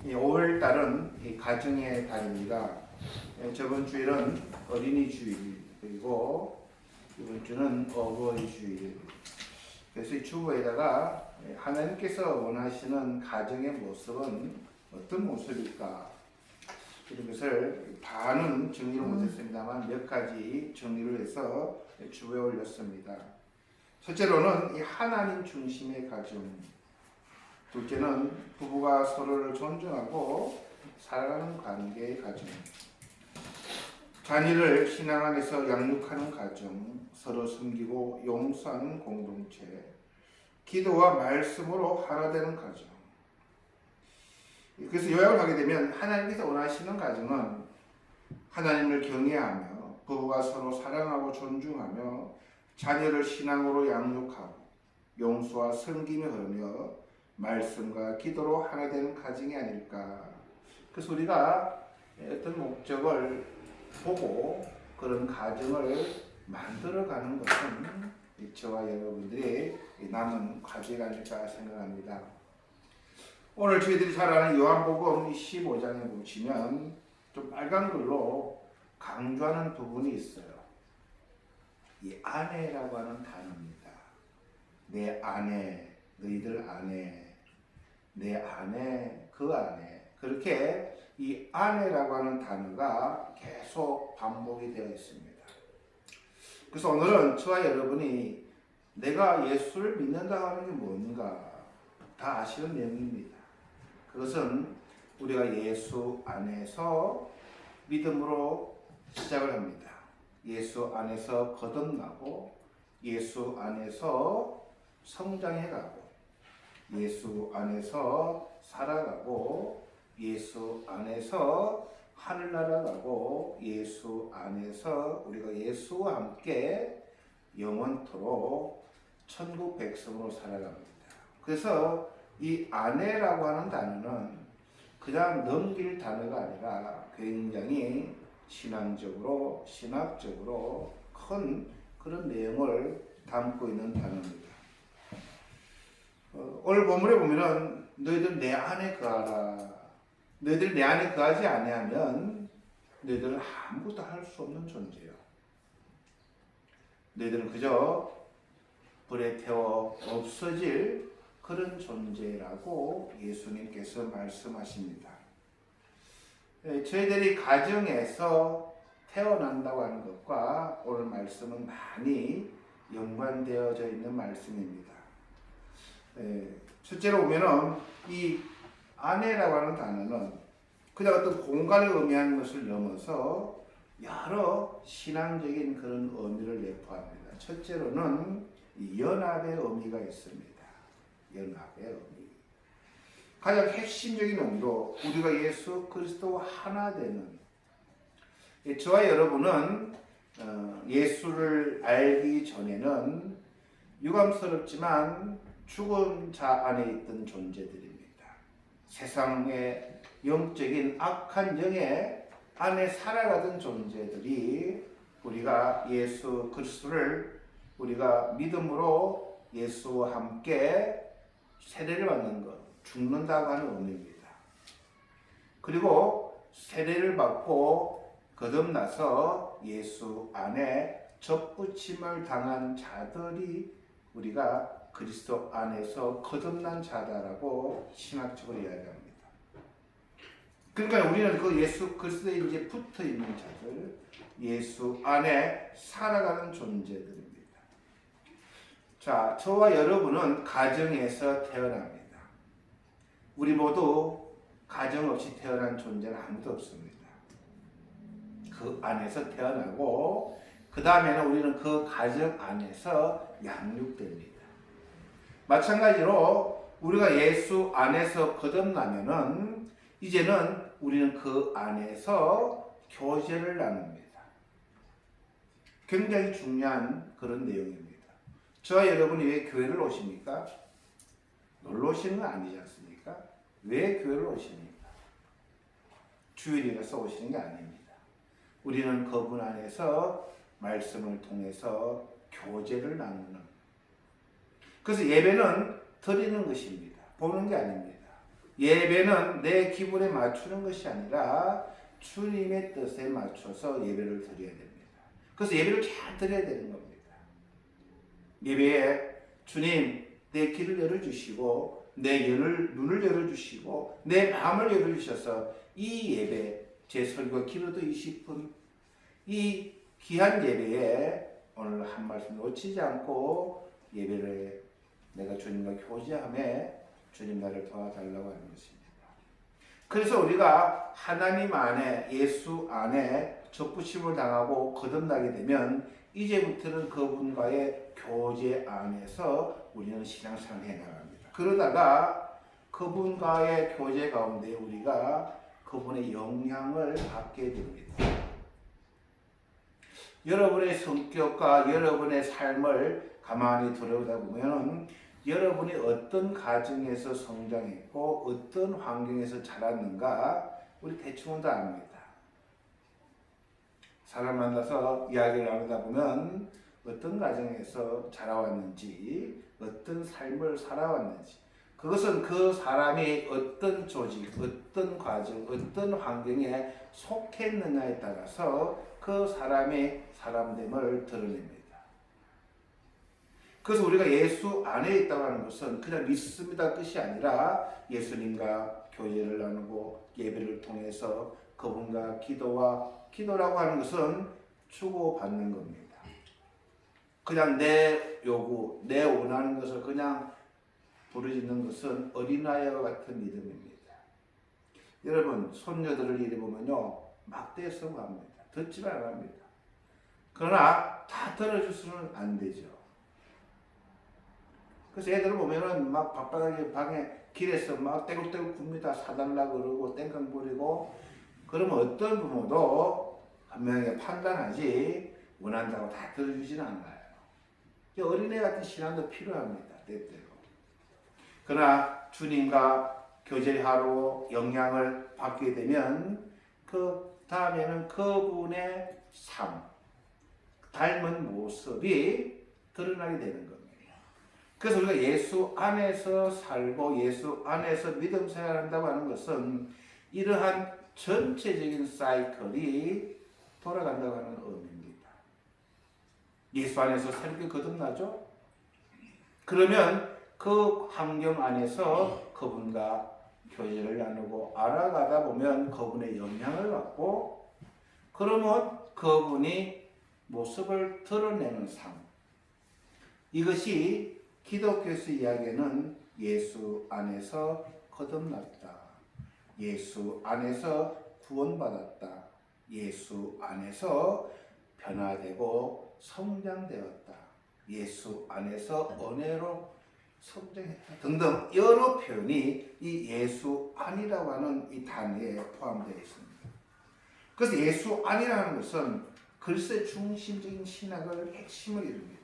5월달은 가정의 달입니다. 저번 주일은 어린이 주일이고 이번 주는 어버이 주일. 그래서 이 주보에다가 하나님께서 원하시는 가정의 모습은 어떤 모습일까? 이런 것을 다는 정리를 못했습니다만 몇 가지 정리를 해서 주보에 올렸습니다. 첫째로는 이 하나님 중심의 가정. 둘째는 부부가 서로를 존중하고 사랑하는 관계의 가정. 자녀를 신앙 안에서 양육하는 가정. 서로 섬기고 용서하는 공동체. 기도와 말씀으로 하나 되는 가정. 그래서 요약을 하게 되면 하나님께서 원하시는 가정은 하나님을 경외하며 부부가 서로 사랑하고 존중하며 자녀를 신앙으로 양육하고 용서와 섬김이 흐르며 말씀과 기도로 하나 되는 가정이 아닐까. 그래서 우리가 어떤 목적을 보고 그런 가정을 만들어가는 것은 저와 여러분들의 남은 과제가 아닐까 생각합니다. 오늘 저희들이 잘 아는 요한복음 15장에 보시면 좀 빨간 글로 강조하는 부분이 있어요. 이 아내라고 하는 단어입니다. 내 아내, 너희들 아내, 내 아내, 그 아내. 그렇게 이 아내라고 하는 단어가 계속 반복이 되어 있습니다. 그래서 오늘은 저와 여러분이 내가 예수를 믿는다 하는 게 뭔가 다 아시는 내용입니다. 그것은 우리가 예수 안에서 믿음으로 시작을 합니다. 예수 안에서 거듭나고 예수 안에서 성장해가고 예수 안에서 살아가고 예수 안에서 하늘나라 가고 예수 안에서 우리가 예수와 함께 영원토록 천국 백성으로 살아갑니다. 그래서 이 아내라고 하는 단어는 그냥 넘길 단어가 아니라 굉장히 신앙적으로 신학적으로 큰 그런 내용을 담고 있는 단어입니다. 오늘 본문에 보면은 너희들 내 안에 거하라. 너희들 내 안에 거하지 아니하면 너희들은 아무것도 할 수 없는 존재요. 너희들은 그저 불에 태워 없어질 그런 존재라고 예수님께서 말씀하십니다. 저희들이 가정에서 태어난다고 하는 것과 오늘 말씀은 많이 연관되어져 있는 말씀입니다. 실제로 보면은 이 아내라고 하는 단어는 그냥 어떤 공간을 의미하는 것을 넘어서 여러 신앙적인 그런 의미를 내포합니다. 첫째로는 연합의 의미가 있습니다. 연합의 의미. 가장 핵심적인 의미로 우리가 예수 그리스도와 하나 되는, 저와 여러분은 예수를 알기 전에는 유감스럽지만 죽은 자 안에 있던 존재들입니다. 세상의 영적인 악한 영의 안에 살아가던 존재들이 우리가 예수 그리스도를 우리가 믿음으로 예수와 함께 세례를 받는 것, 죽는다고 하는 의미입니다. 그리고 세례를 받고 거듭나서 예수 안에 접붙임을 당한 자들이 우리가 그리스도 안에서 거듭난 자다라고 신학적으로 이야기합니다. 그러니까 우리는 그 예수 그리스도에 이제 붙어 있는 자들, 예수 안에 살아가는 존재들입니다. 자, 저와 여러분은 가정에서 태어납니다. 우리 모두 가정 없이 태어난 존재는 아무도 없습니다. 그 안에서 태어나고 그 다음에는 우리는 그 가정 안에서 양육됩니다. 마찬가지로 우리가 예수 안에서 거듭나면은 이제는 우리는 그 안에서 교제를 나눕니다. 굉장히 중요한 그런 내용입니다. 저와 여러분이 왜 교회를 오십니까? 놀러 오시는 건 아니지 않습니까? 왜 교회를 오십니까? 주일이라서 오시는 게 아닙니다. 우리는 그분 안에서 말씀을 통해서 교제를 나누는, 그래서 예배는 드리는 것입니다. 보는 게 아닙니다. 예배는 내 기분에 맞추는 것이 아니라 주님의 뜻에 맞춰서 예배를 드려야 됩니다. 그래서 예배를 잘 드려야 되는 겁니다. 예배에 주님 내 귀를 열어주시고 내 눈을 열어주시고 내 마음을 열어주셔서 이 예배 제 설교 기도도 20분 이 귀한 예배에 오늘 한 말씀 놓치지 않고 예배를 내가 주님과 교제하며 주님 나를 도와달라고 하는 것입니다. 그래서 우리가 하나님 안에 예수 안에 접붙임을 당하고 거듭나게 되면 이제부터는 그분과의 교제 안에서 우리는 신앙생활을 해나갑니다. 그러다가 그분과의 교제 가운데 우리가 그분의 영향을 받게 됩니다. 여러분의 성격과 여러분의 삶을 가만히 들여다 보면 여러분이 어떤 가정에서 성장했고 어떤 환경에서 자랐는가 우리 대충은 다 압니다. 사람 만나서 이야기를 나누다 보면 어떤 가정에서 자라왔는지 어떤 삶을 살아왔는지 그것은 그 사람이 어떤 조직, 어떤 과정, 어떤 환경에 속했느냐에 따라서 그 사람의 사람됨을 드러냅니다. 그래서 우리가 예수 안에 있다고 하는 것은 그냥 믿습니다 뜻이 아니라 예수님과 교제를 나누고 예배를 통해서 그분과 기도라고 하는 것은 주고받는 겁니다. 그냥 내 요구, 내 원하는 것을 그냥 부르짖는 것은 어린아이와 같은 믿음입니다. 여러분 손녀들을 이리 보면요 막대성 합니다. 듣지만 안 합니다. 그러나 다 들어줄 수는 안 되죠. 그래서 애들을 보면은 막 바깥에 방에 길에서 막 떼굴떼굴 굽니다. 사달라 그러고 땡깡 부리고 그러면 어떤 부모도 분명히 판단하지 원한다고 다 들어주지는 않아요. 어린애 같은 신앙도 필요합니다. 때때로. 그러나 주님과 교제하러 영향을 받게 되면 그 다음에는 그분의 삶, 닮은 모습이 드러나게 되는 겁니다. 그래서 우리가 예수 안에서 살고 예수 안에서 믿음 생활한다고 하는 것은 이러한 전체적인 사이클이 돌아간다고 하는 의미입니다. 예수 안에서 새롭게 거듭나죠? 그러면 그 환경 안에서 그분과 교제를 나누고 알아가다 보면 그분의 영향을 받고 그러면 그분이 모습을 드러내는 삶. 이것이 기독교에서 이야기하는 예수 안에서 거듭났다. 예수 안에서 구원받았다. 예수 안에서 변화되고 성장되었다. 예수 안에서 은혜로 성장했다. 등등 여러 표현이 이 예수 안이라고 하는 이 단어에 포함되어 있습니다. 그래서 예수 안이라는 것은 글쎄 중심적인 신학을 핵심을 이룹니다.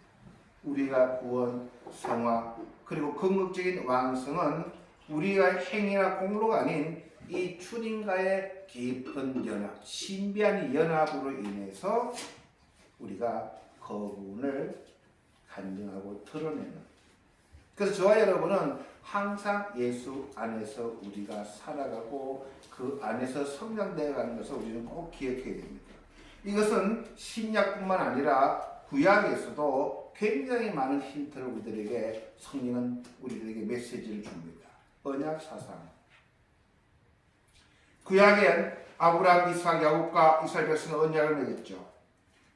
우리가 구원, 성화, 그리고 궁극적인 완성은 우리가 행위나 공로가 아닌 이 주님과의 깊은 연합, 신비한 연합으로 인해서 우리가 그분을 간증하고 드러내는. 그래서 저와 여러분은 항상 예수 안에서 우리가 살아가고 그 안에서 성장되어가는 것을 우리는 꼭 기억해야 됩니다. 이것은 신약뿐만 아니라 구약에서도 굉장히 많은 힌트를 우리들에게 성령은 우리들에게 메시지를 줍니다. 언약 사상. 구약엔 아브라함, 이삭, 야곱과 이스라엘 백성은 언약을 맺었죠.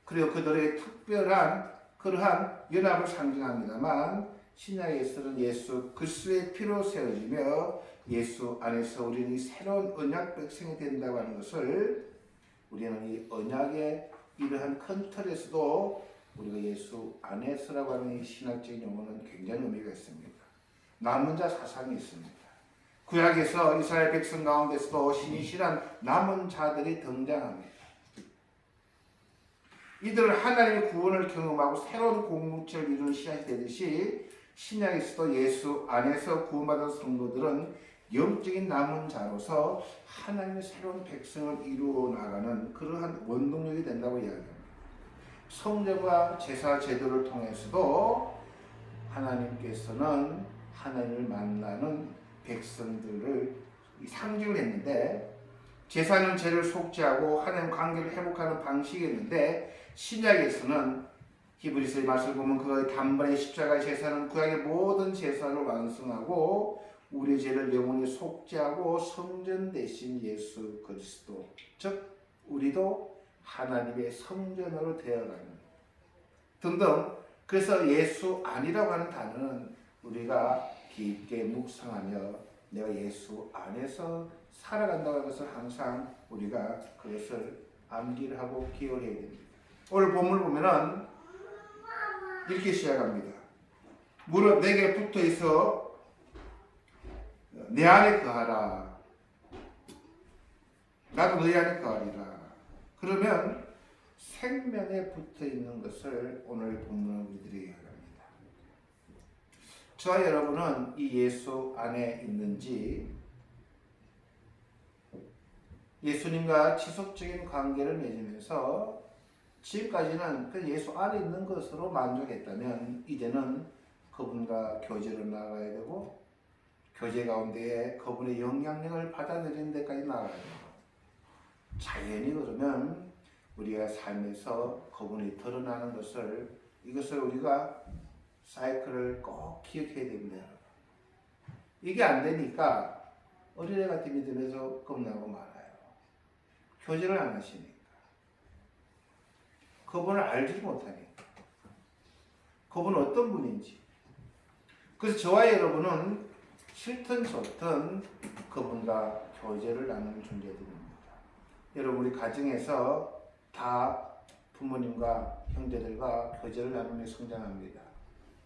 그리고 그들의 특별한 그러한 연합을 상징합니다만 신약에서는 예수 그리스도의 피로 세워지며 예수 안에서 우리는 새로운 언약 백성이 된다고 하는 것을 우리는 이 언약의 이러한 큰 틀에서도 우리가 예수 안에서라고 하는 이 신학적인 용어는 굉장히 의미가 있습니다. 남은 자 사상이 있습니다. 구약에서 이스라엘 백성 가운데서도 신실한 남은 자들이 등장합니다. 이들은 하나님의 구원을 경험하고 새로운 공동체를 이루는 시간이 되듯이 신약에서도 예수 안에서 구원받은 성도들은 영적인 남은 자로서 하나님의 새로운 백성을 이루어 나가는 그러한 원동력이 된다고 이야기합니다. 성전과 제사 제도를 통해서도 하나님께서는 하나님을 만나는 백성들을 상징을 했는데 제사는 죄를 속죄하고 하나님 관계를 회복하는 방식이었는데 신약에서는 히브리서의 말씀을 보면 그 단번에 십자가의 제사는 구약의 모든 제사를 완성하고 우리의 죄를 영원히 속죄하고 성전 되신 예수 그리스도, 즉 우리도 하나님의 성전으로 되어가는 등등. 그래서 예수 안이라고 하는 단어는 우리가 깊게 묵상하며 내가 예수 안에서 살아간다고 하는 것을 항상 우리가 그것을 암기를 하고 기억을 해야 됩니다. 오늘 본문을 보면은 이렇게 시작합니다. 무릇 내게 붙어 있어 내 안에 거하라. 나도 너희 안에 거하리라. 그러면 생명에 붙어 있는 것을 오늘 본문은 우리들에게 합니다. 저와 여러분은 이 예수 안에 있는지, 예수님과 지속적인 관계를 맺으면서 지금까지는 그 예수 안에 있는 것으로 만족했다면 이제는 그분과 교제를 나가야 되고 교제 가운데에 그분의 영향력을 받아들이는 데까지 나가야 돼요. 자연히 그러면 우리가 삶에서 그분이 드러나는 것을, 이것을 우리가 사이클을 꼭 기억해야 됩니다. 이게 안 되니까 어린애 같은 믿음에서 겁나고 말아요. 교제를 안 하시니까, 그분을 알지 못하니까, 그분은 어떤 분인지. 그래서 저와 여러분은 싫든 좋든 그분과 교제를 나누는 존재들입니다. 여러분, 우리 가정에서 다 부모님과 형제들과 교제를 나누며 성장합니다.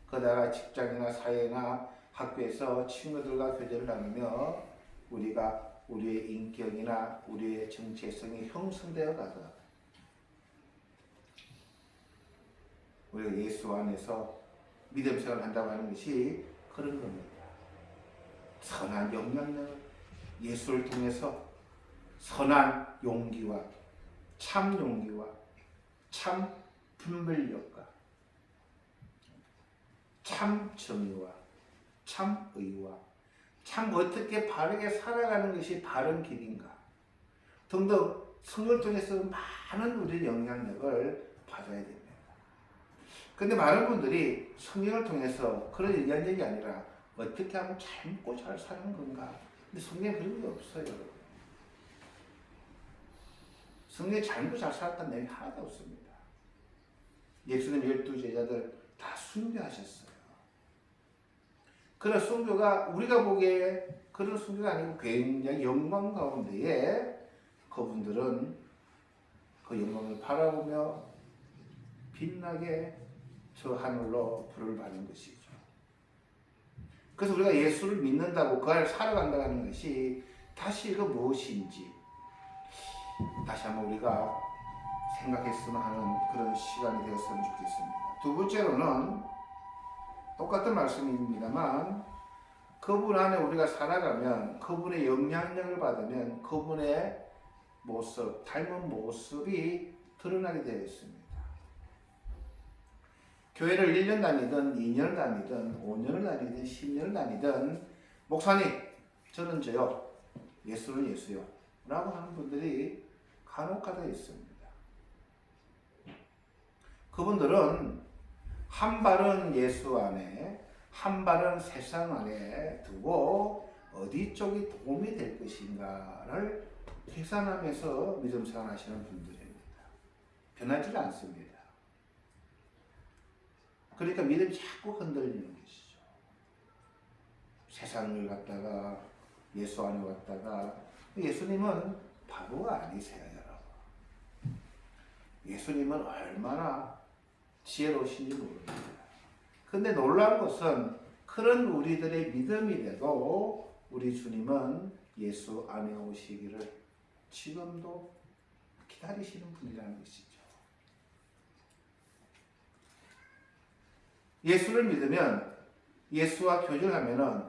그러다가 직장이나 사회나 학교에서 친구들과 교제를 나누며 우리가 우리의 인격이나 우리의 정체성이 형성되어 가서 우리가 예수 안에서 믿음 생활을 한다고 하는 것이 그런 겁니다. 선한 영향력을 예수를 통해서 선한 용기와 참 용기와 참 분별력과 참 정의와 참 의와 참 어떻게 바르게 살아가는 것이 바른 길인가 등등 성경을 통해서 많은 우리의 영향력을 받아야 됩니다. 그런데 많은 분들이 성경을 통해서 그런 영향력이 아니라 어떻게 하면 참고 잘 사는 건가? 근데 성경에 그런 게 없어요. 성경에 참고 잘 살았다는 내용이 하나도 없습니다. 예수님 12제자들 다 순교하셨어요. 그런 순교가 우리가 보기에 그런 순교가 아니고 굉장히 영광 가운데에 그분들은 그 영광을 바라보며 빛나게 저 하늘로 불을 받는 것이죠. 그래서 우리가 예수를 믿는다고 그 안을 살아간다고 하는 것이 다시 이거 무엇인지 다시 한번 우리가 생각했으면 하는 그런 시간이 되었으면 좋겠습니다. 두 번째로는 똑같은 말씀입니다만 그분 안에 우리가 살아가면 그분의 영향력을 받으면 그분의 모습, 닮은 모습이 드러나게 되어 있습니다. 교회를 1년 다니든 2년 다니든 5년을 다니든 10년을 다니든 목사님 저는 저요 예수는 예수요 라고 하는 분들이 간혹가다 있습니다. 그분들은 한 발은 예수 안에 한 발은 세상 안에 두고 어디 쪽이 도움이 될 것인가를 계산하면서 믿음 생활 하시는 분들입니다. 변하지 않습니다. 그러니까 믿음이 자꾸 흔들리는 것이죠. 세상을 갖다가 예수 안에 왔다가 예수님은 바보가 아니세요, 여러분. 예수님은 얼마나 지혜로우신지 모릅니다. 근데 놀라운 것은 그런 우리들의 믿음이라도 우리 주님은 예수 안에 오시기를 지금도 기다리시는 분이라는 것이죠. 예수를 믿으면 예수와 교제를 하면은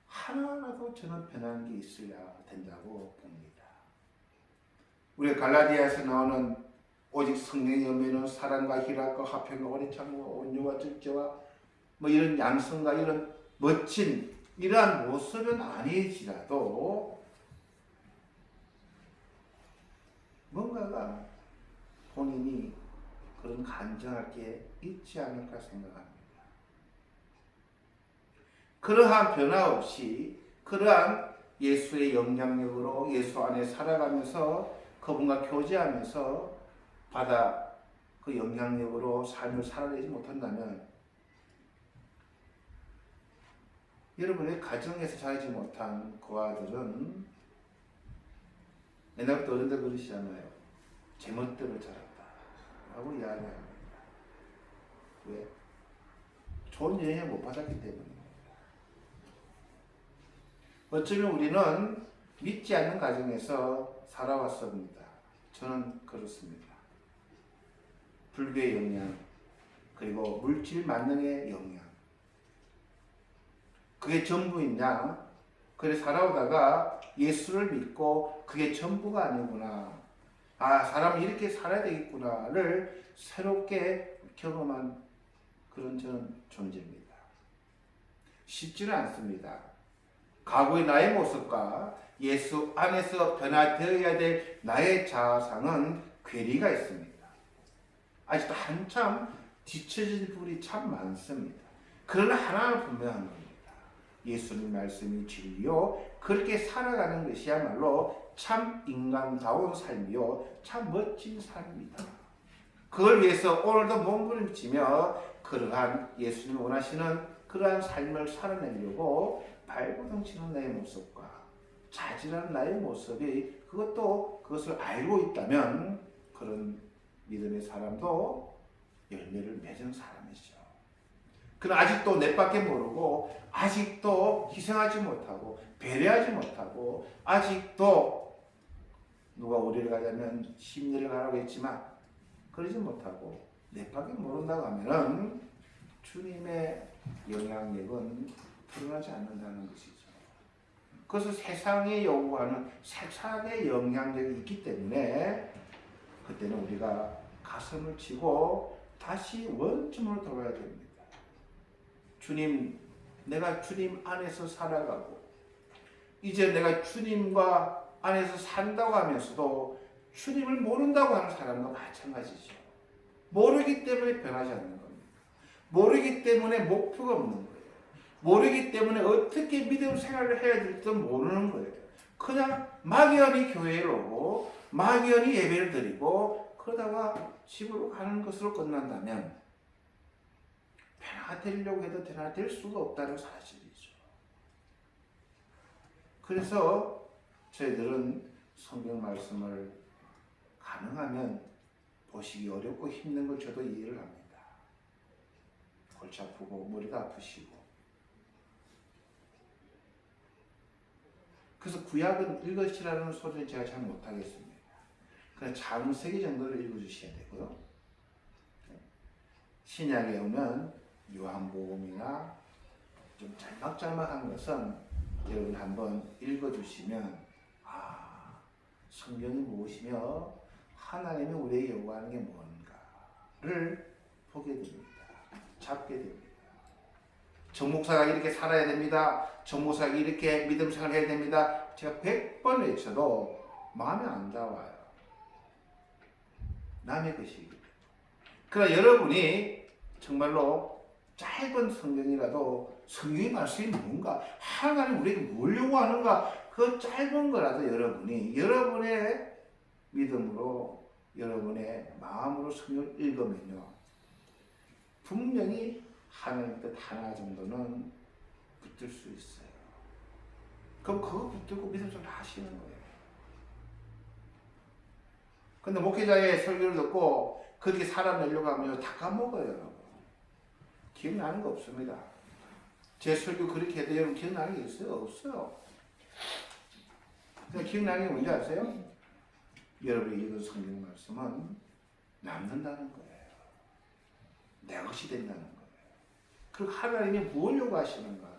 하나라도 저는 변하는 게 있어야 된다고 봅니다. 우리 갈라디아에서 나오는 오직 성령의 열매는 사랑과 희락과 화평과 오래 참고 온유와 절제와 뭐 이런 양성과 이런 멋진 이러한 모습은 아니지라도 뭔가가 본인이 그런 간증할 게 있지 않을까 생각합니다. 그러한 변화 없이 그러한 예수의 영향력으로 예수 안에 살아가면서 그분과 교제하면서 받아 그 영향력으로 삶을 살아내지 못한다면 여러분의 가정에서 자라지 못한 그 아들은 옛날부터 어른들 그러시잖아요. 제멋대로 자랐다 라고 이야기합니다. 왜? 좋은 영향을 못 받았기 때문입니다. 어쩌면 우리는 믿지 않는 가정에서 살아왔습니다. 저는 그렇습니다. 불교의 영향, 그리고 물질 만능의 영향, 그게 전부이냐? 그래 살아오다가 예수를 믿고 그게 전부가 아니구나. 아, 사람이 이렇게 살아야 되겠구나를 새롭게 경험한 그런 저는 존재입니다. 쉽지는 않습니다. 과거의 나의 모습과 예수 안에서 변화되어야 될 나의 자아상은 괴리가 있습니다. 아직도 한참 뒤처진 부분이 참 많습니다. 그러나 하나는 분명한 겁니다. 예수님 말씀이 진리요, 그렇게 살아가는 것이야말로 참 인간다운 삶이요, 참 멋진 삶입니다. 그걸 위해서 오늘도 몸부림치며 그러한 예수님이 원하시는 그러한 삶을 살아내려고 발버둥치는 나의 모습과 자질한 나의 모습이 그것을 알고 있다면 그런 믿음의 사람도 열매를 맺은 사람이죠. 그러나 아직도 내 밖에 모르고 아직도 희생하지 못하고 배려하지 못하고 아직도 누가 우리를 가자면 심리를 가라고 했지만 그러지 못하고 내 밖에 모른다고 하면은 주님의 영향력은 드러나지 않는다는 것이죠. 그것은 세상이 요구하는 세상의 영향력이 있기 때문에 그때는 우리가 가슴을 치고 다시 원점으로 돌아야 됩니다. 주님, 내가 주님 안에서 살아가고 이제 내가 주님과 안에서 산다고 하면서도 주님을 모른다고 하는 사람과 마찬가지죠. 모르기 때문에 변하지 않는 겁니다. 모르기 때문에 목표가 없는 거예요. 모르기 때문에 어떻게 믿음 생활을 해야 될지도 모르는 거예요. 그냥 막연히 교회를 오고 막연히 예배를 드리고 그러다가 집으로 가는 것으로 끝난다면 변화되려고 해도 변화될 수가 없다는 사실이죠. 그래서 저희들은 성경 말씀을 가능하면 보시기 어렵고 힘든 걸 저도 이해를 합니다. 골치 아프고 머리가 아프시고. 그래서 구약은 읽으시라는 소리를 제가 잘 못하겠습니다. 그냥 창세기 정도를 읽어주셔야 되고요. 신약에 오면 요한복음이나 좀 짤막짤막한 것은 여러분 한번 읽어주시면 성경이 무엇이며 하나님이 우리에게 요구하는 게 뭔가를 보게 됩니다. 잡게 됩니다. 정목사가 이렇게 살아야 됩니다. 정목사가 이렇게 믿음 생활을 해야 됩니다. 제가 100번 외쳐도 마음에 안 닿아요. 남의 것이기 때문에. 그러나 여러분이 정말로 짧은 성경이라도 성경의 말씀이 뭔가 하나님 우리에게 뭘 요구하는가 그 짧은 거라도 여러분이 여러분의 믿음으로 여러분의 마음으로 성경을 읽으면요 분명히 하나님 뜻 하나 정도는 붙들 수 있어요. 그럼 그거 붙들고 믿음 좀 하시는 거예요. 근데 목회자의 설교를 듣고 그렇게 살아내려고 하면 다 까먹어요, 여러분. 기억나는 거 없습니다. 제 설교 그렇게 해도 여러분 기억나는 게 있어요? 없어요. 그냥 기억나는 게 뭔지 아세요? 여러분이 읽은 성경 말씀은 남는다는 거예요. 내 것이 된다는 거예요. 그리고 하나님이 뭘 요구하시는가.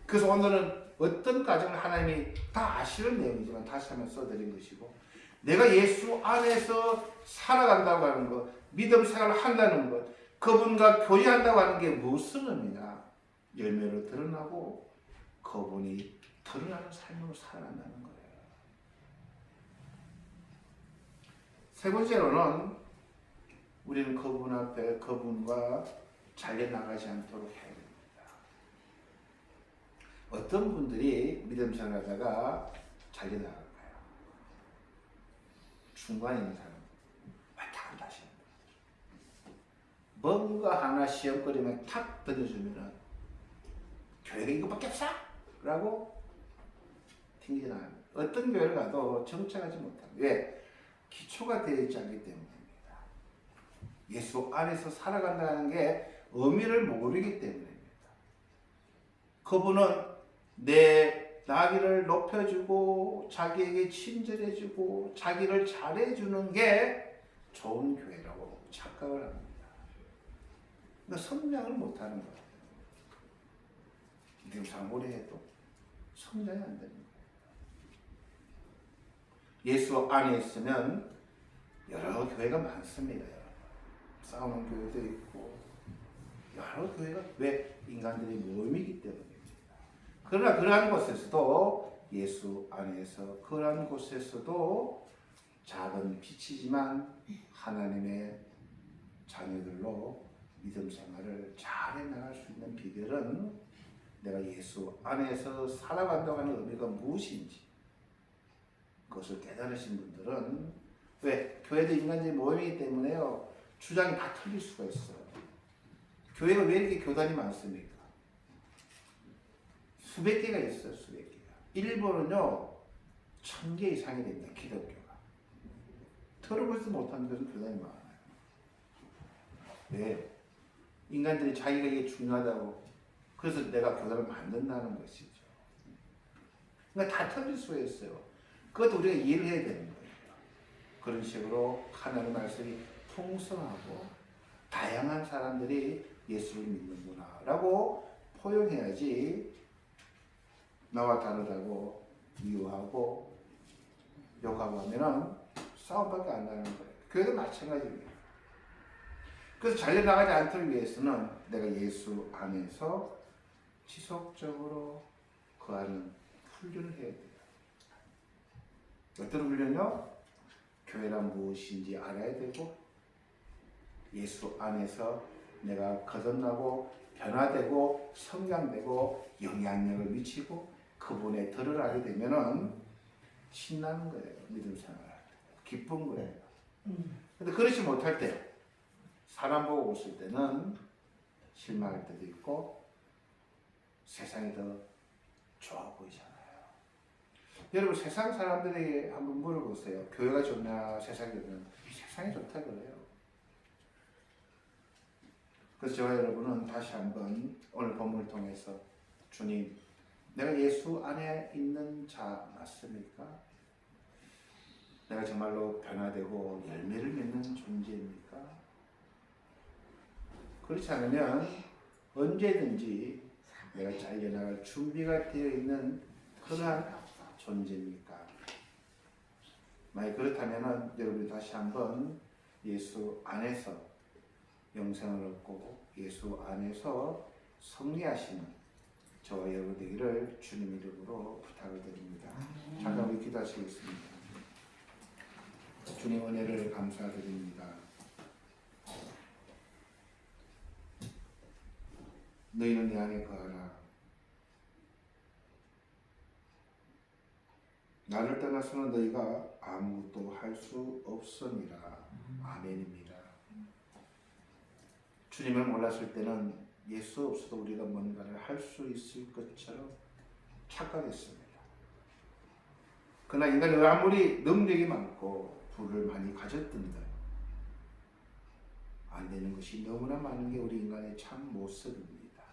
그래서 오늘은 어떤 가정을 하나님이 다 아시는 내용이지만 다시 한번 써드린 것이고 내가 예수 안에서 살아간다고 하는 것, 믿음 생활을 한다는 것, 그분과 교제한다고 하는 게 무슨 의미냐? 열매로 드러나고 그분이 드러나는 삶으로 살아간다는 거예요. 세 번째로는 우리는 그분 앞에 그분과 잘려나가지 않도록 해야 됩니다. 어떤 분들이 믿음 생활하다가 잘려나갈까요? 중간에 있는 사람, 왔다 갔다 하시는 분. 뭔가 하나 시험거리면 탁 던져주면은 교회가 이거밖에 없어? 라고 튕기나요. 어떤 교회를 가도 정착하지 못합니다. 왜? 기초가 되어 있지 않기 때문입니다. 예수 안에서 살아간다는 게 의미를 모르기 때문입니다. 그분은 내 나기를 높여주고 자기에게 친절해주고 자기를 잘해주는 게 좋은 교회라고 착각을 합니다. 그러니까 성장을 못하는 거예요. 믿음상 오래 해도 성장이 안 되는 거예요. 예수 안에 있으면 여러 교회가 많습니다. 싸우는 교회도 있고 여러 교회가 왜 인간들이 모임이기 때문입니다. 그러나 그러한 곳에서도 예수 안에서 그러한 곳에서도 작은 빛이지만 하나님의 자녀들로 믿음 생활을 잘 해나갈 수 있는 비결은 내가 예수 안에서 살아간다고 하는 의미가 무엇인지 그것을 깨달으신 분들은 왜? 교회도 인간적인 모임이기 때문에요. 주장이 다 틀릴 수가 있어요. 교회가 왜 이렇게 교단이 많습니까? 수백 개가 있어요. 수백 개가. 일본은요 1000개 이상이 됩니다. 기독교가. 들어보지도 못하는 데서 교단이 많아요. 왜? 인간들이 자기가 이게 중요하다고 그래서 내가 교단을 만든다는 것이죠. 그러니까 다 틀릴 수가 있어요. 그것도 우리가 이해를 해야 되는 거예요. 그런 식으로 하나님의 말씀이 풍성하고 다양한 사람들이 예수를 믿는구나 라고 포용해야지 나와 다르다고 미워하고 욕하고 하면은 싸움밖에 안 나는 거예요. 교회도 마찬가지입니다. 그래서 잘려나가지 않도록 위해서는 내가 예수 안에서 지속적으로 거하는 훈련을 해야 돼요. 어떤 훈련이요? 교회란 무엇인지 알아야 되고 예수 안에서 내가 거듭나고 변화되고 성장되고 영향력을 미치고 그분의 덜을 알게 되면은 신나는 거예요. 믿음 생활 기쁜 거예요. 근데 그렇지 못할 때 사람 보고 오실 때는 실망할 때도 있고 세상이 더 좋아 보이잖아요. 여러분 세상 사람들에게 한번 물어보세요. 교회가 좋냐 세상이 좋냐. 세상이 좋다 그래요. 그래서 저와 여러분은 다시 한번 오늘 본문을 통해서 주님 내가 예수 안에 있는 자 맞습니까? 내가 정말로 변화되고 열매를 맺는 존재입니까? 그렇지 않으면 언제든지 내가 잘려나갈 준비가 되어 있는 그러한 존재입니까? 만약 그렇다면 여러분이 다시 한번 예수 안에서 영생을 얻고 예수 안에서 승리하시는 저와 여러분 되기를 주님 이름으로 부탁을 드립니다. 잠깐 우리 기도하시겠습니다. 주님 은혜를 감사드립니다. 너희는 내 안에 거하라. 나를 떠나서는 너희가 아무것도 할 수 없음이라. 아멘입니다. 주님을 몰랐을 때는 예수 없어도 우리가 뭔가를 할 수 있을 것처럼 착각했습니다. 그러나 인간이 아무리 능력이 많고 부를 많이 가졌던데 안 되는 것이 너무나 많은 게 우리 인간의 참 모습입니다.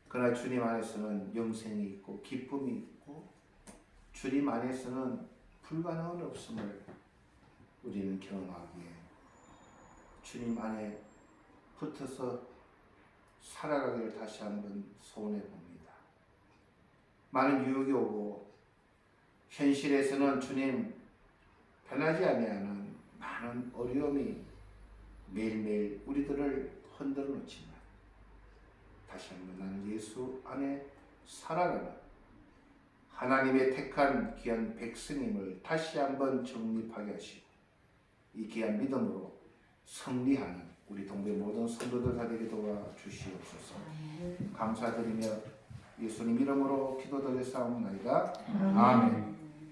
그러나 주님 안에서는 영생이 있고 기쁨이 있고 주님 안에서는 불가능은 없음을 우리는 경험하기에 주님 안에 붙어서 살아가기를 다시 한번 소원해 봅니다. 많은 유혹이 오고 현실에서는 주님 변하지 아니하는 많은 어려움이 매일매일 우리들을 흔들어 놓지만 다시 한번 나는 예수 안에 살아가는 하나님의 택한 귀한 백성임을 다시 한번 정립하게 하시고 이 귀한 믿음으로 승리하는 우리 동네 모든 성도들 다 되게 도와주시옵소서. 감사드리며 예수님 이름으로 기도드려 싸움나이다. 아멘.